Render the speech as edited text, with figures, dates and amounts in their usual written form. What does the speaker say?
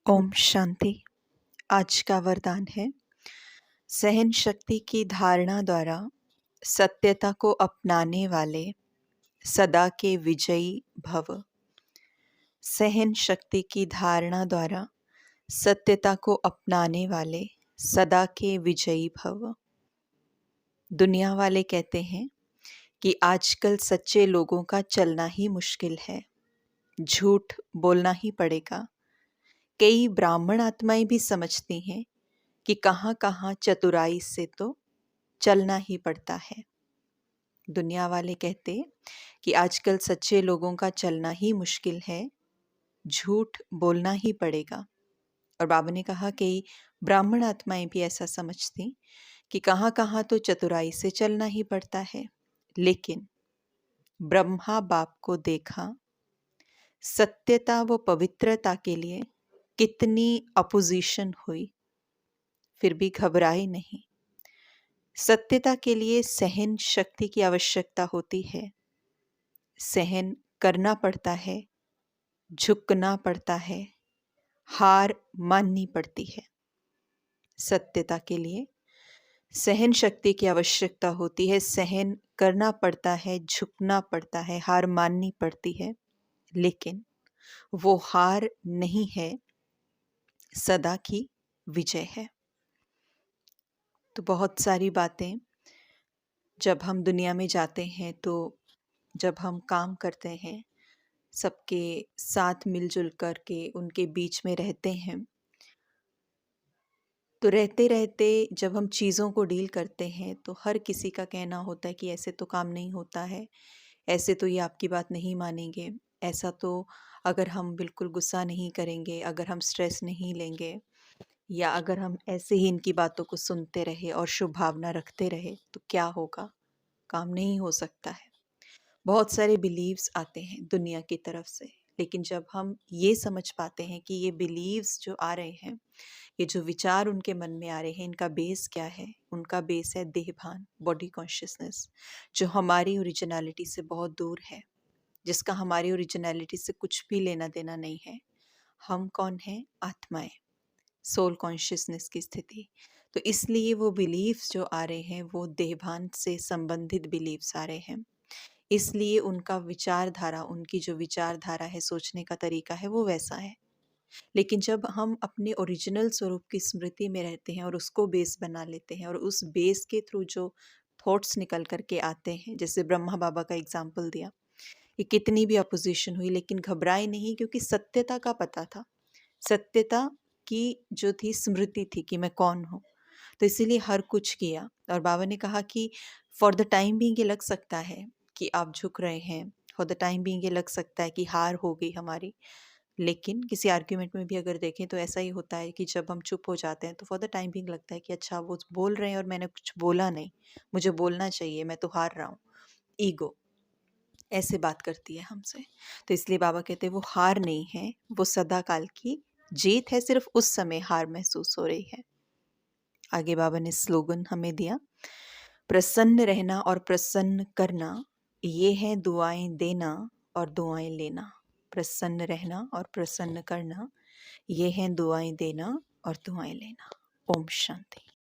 ओम शांति। आज का वरदान है, सहन शक्ति की धारणा द्वारा सत्यता को अपनाने वाले सदा के विजयी भव। सहन शक्ति की धारणा द्वारा सत्यता को अपनाने वाले सदा के विजयी भव। दुनिया वाले कहते हैं कि आजकल सच्चे लोगों का चलना ही मुश्किल है, झूठ बोलना ही पड़ेगा। कई ब्राह्मण आत्माएं भी समझती हैं कि कहाँ कहाँ चतुराई से तो चलना ही पड़ता है। दुनिया वाले कहते कि आजकल सच्चे लोगों का चलना ही मुश्किल है, झूठ बोलना ही पड़ेगा। और बाबा ने कहा कि ब्राह्मण आत्माएं भी ऐसा समझती कि कहाँ कहाँ तो चतुराई से चलना ही पड़ता है। लेकिन ब्रह्मा बाप को देखा, सत्यता व पवित्रता के लिए कितनी अपोजिशन हुई, फिर भी घबराए नहीं। सत्यता के लिए सहन शक्ति की आवश्यकता होती है। सहन करना पड़ता है, झुकना पड़ता है, हार माननी पड़ती है। सत्यता के लिए सहन शक्ति की आवश्यकता होती है। सहन करना पड़ता है, झुकना पड़ता है, हार माननी पड़ती है। लेकिन वो हार नहीं है, सदा की विजय है। तो बहुत सारी बातें जब हम दुनिया में जाते हैं, तो जब हम काम करते हैं, सबके साथ मिलजुल कर के उनके बीच में रहते हैं, तो रहते रहते जब हम चीज़ों को डील करते हैं तो हर किसी का कहना होता है कि ऐसे तो काम नहीं होता है, ऐसे तो ये आपकी बात नहीं मानेंगे, ऐसा तो अगर हम बिल्कुल गुस्सा नहीं करेंगे, अगर हम स्ट्रेस नहीं लेंगे, या अगर हम ऐसे ही इनकी बातों को सुनते रहे और शुभ भावना रखते रहे तो क्या होगा, काम नहीं हो सकता है। बहुत सारे बिलीव्स आते हैं दुनिया की तरफ से। लेकिन जब हम ये समझ पाते हैं कि ये बिलीव्स जो आ रहे हैं, ये जो विचार उनके मन में आ रहे हैं, इनका बेस क्या है? उनका बेस है देहभान, बॉडी कॉन्शियसनेस, जो हमारी ओरिजिनलिटी से बहुत दूर है, जिसका हमारी ओरिजिनलिटी से कुछ भी लेना देना नहीं है। हम कौन हैं? आत्माएं, सोल कॉन्शियसनेस की स्थिति। तो इसलिए वो बिलीव्स जो आ रहे हैं वो देहभान से संबंधित बिलीव्स आ रहे हैं। इसलिए उनका विचारधारा, उनकी जो विचारधारा है, सोचने का तरीका है, वो वैसा है। लेकिन जब हम अपने ओरिजिनल स्वरूप की स्मृति में रहते हैं और उसको बेस बना लेते हैं, और उस बेस के थ्रू जो थॉट्स निकल करके आते हैं, जैसे ब्रह्मा बाबा का एग्जाम्पल दिया, ये कितनी भी अपोजिशन हुई लेकिन घबराए नहीं, क्योंकि सत्यता का पता था। सत्यता की जो थी स्मृति थी कि मैं कौन हूँ, तो इसीलिए हर कुछ किया। और बाबा ने कहा कि फॉर द टाइम बीइंग ये लग सकता है कि आप झुक रहे हैं, फॉर द टाइम बीइंग ये लग सकता है कि हार हो गई हमारी। लेकिन किसी आर्ग्यूमेंट में भी अगर देखें तो ऐसा ही होता है कि जब हम चुप हो जाते हैं तो फॉर द टाइम बीइंग लगता है कि अच्छा वो बोल रहे हैं और मैंने कुछ बोला नहीं, मुझे बोलना चाहिए, मैं तो हार रहा हूँ। ईगो ऐसे बात करती है हमसे। तो इसलिए बाबा कहते हैं वो हार नहीं है, वो सदा काल की जीत है, सिर्फ उस समय हार महसूस हो रही है। आगे बाबा ने स्लोगन हमें दिया, प्रसन्न रहना और प्रसन्न करना, ये है दुआएं देना और दुआएं लेना। प्रसन्न रहना और प्रसन्न करना, ये है दुआएं देना और दुआएं लेना। ओम शांति।